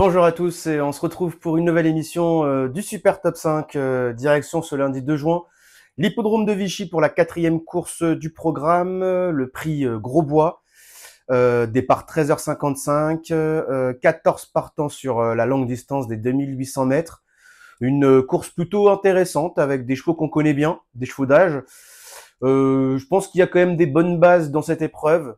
Bonjour à tous et on se retrouve pour une nouvelle émission du Super Top 5, direction ce lundi 2 juin. L'hippodrome de Vichy pour la quatrième course du programme, le prix Grosbois. Départ 13h55, 14 partants sur la longue distance des 2800 mètres. Une course plutôt intéressante avec des chevaux qu'on connaît bien, des chevaux d'âge. Je pense qu'il y a quand même des bonnes bases dans cette épreuve.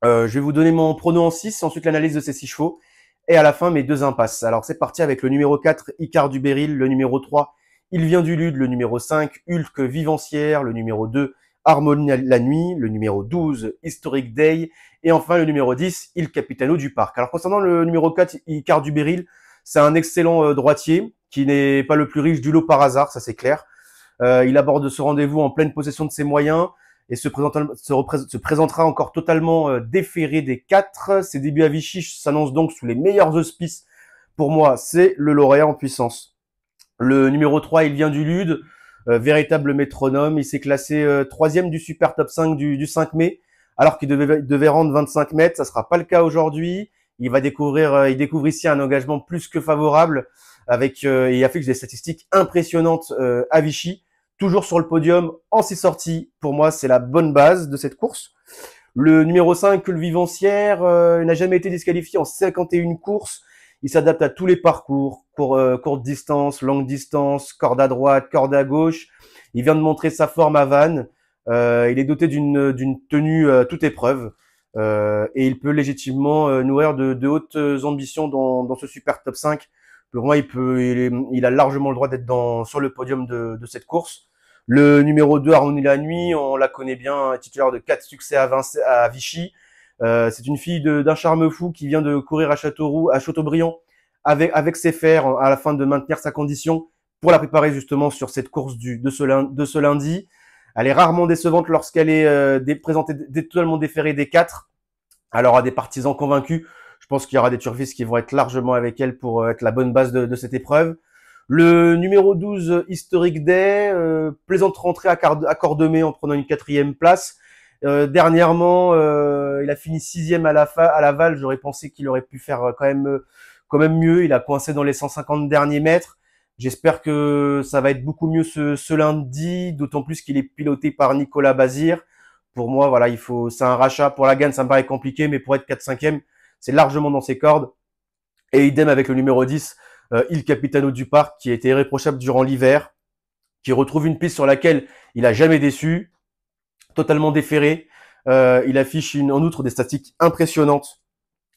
Je vais vous donner mon prono en 6, ensuite l'analyse de ces 6 chevaux. Et à la fin, mes deux impasses. Alors, c'est parti avec le numéro 4, Icar du Béryl, le numéro 3, Il vient du Lude, le numéro 5, Hulk Vivancière, le numéro 2, Harmonie la nuit, le numéro 12, Historic Day, et enfin le numéro 10, Il Capitano du Parc. Alors, concernant le numéro 4, Icar du Béryl, c'est un excellent droitier, qui n'est pas le plus riche du lot par hasard, ça c'est clair. Il aborde ce rendez-vous en pleine possession de ses moyens, et se présentera encore totalement déféré des 4. Ses débuts à Vichy s'annoncent donc sous les meilleurs auspices. Pour moi, c'est le lauréat en puissance. Le numéro 3, il vient du Lude, véritable métronome. Il s'est classé 3e du Super Top 5 du 5 mai, alors qu'il devait rendre 25 mètres. Ça sera pas le cas aujourd'hui. Il découvre ici un engagement plus que favorable, il affiche des statistiques impressionnantes à Vichy. Toujours sur le podium en 6 sorties. Pour moi, c'est la bonne base de cette course. Le numéro 5, le Vivancière, n'a jamais été disqualifié en 51 courses. Il s'adapte à tous les parcours, courte distance, longue distance, corde à droite, corde à gauche. Il vient de montrer sa forme à Vannes. Il est doté d'une tenue toute épreuve. Et il peut légitimement nourrir de hautes ambitions dans ce super top 5. Pour moi, il a largement le droit d'être sur le podium de cette course. Le numéro 2, Harmonie la nuit, on la connaît bien, titulaire de 4 succès à Vichy. C'est une fille d'un charme fou qui vient de courir à Châteaubriand avec ses fers à la fin de maintenir sa condition pour la préparer justement sur cette course de ce lundi. Elle est rarement décevante lorsqu'elle est présentée totalement déférée des 4. Elle aura des partisans convaincus. Je pense qu'il y aura des turfistes qui vont être largement avec elle pour être la bonne base de cette épreuve. Le numéro 12, Historic Day, plaisante rentrée à Cordemais en prenant une 4e place. Dernièrement, il a fini 6e à Laval. J'aurais pensé qu'il aurait pu faire quand même mieux. Il a coincé dans les 150 derniers mètres. J'espère que ça va être beaucoup mieux ce lundi, d'autant plus qu'il est piloté par Nicolas Bazir. Pour moi, voilà, c'est un rachat pour la gagne, ça me paraît compliqué, mais pour être 4-5e, c'est largement dans ses cordes. Et idem avec le numéro 10, Il Capitano du Parc, qui a été irréprochable durant l'hiver, qui retrouve une piste sur laquelle il a jamais déçu, totalement déféré. Il affiche en outre des statistiques impressionnantes.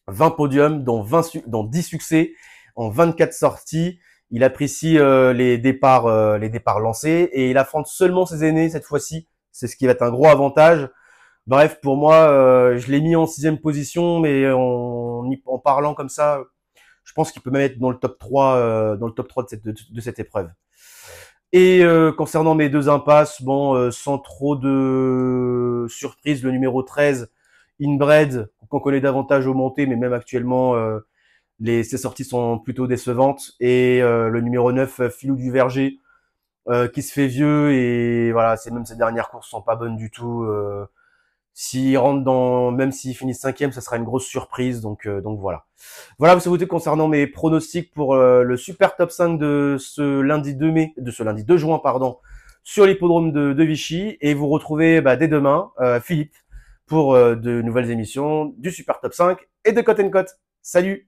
20 podiums, dont 10 succès en 24 sorties. Il apprécie les départs lancés et il affronte seulement ses aînés cette fois-ci. C'est ce qui va être un gros avantage. Bref, pour moi, je l'ai mis en 6e position, mais en parlant comme ça, je pense qu'il peut même être dans le top 3, de cette épreuve. Et concernant mes deux impasses, bon, sans trop de surprise, le numéro 13, Inbred, qu'on connaît davantage au monté, mais même actuellement, ses sorties sont plutôt décevantes. Et le numéro 9, Filou du Verger, qui se fait vieux, et voilà, même ses dernières courses sont pas bonnes du tout. S'il rentre même s'il finit 5e, ça sera une grosse surprise. Donc voilà. Voilà, c'est tout concernant mes pronostics pour le super top 5 de ce lundi 2 juin, pardon, sur l'hippodrome de Vichy. Et vous retrouvez dès demain Philippe pour de nouvelles émissions du super top 5 et de Cote & Cote. Salut!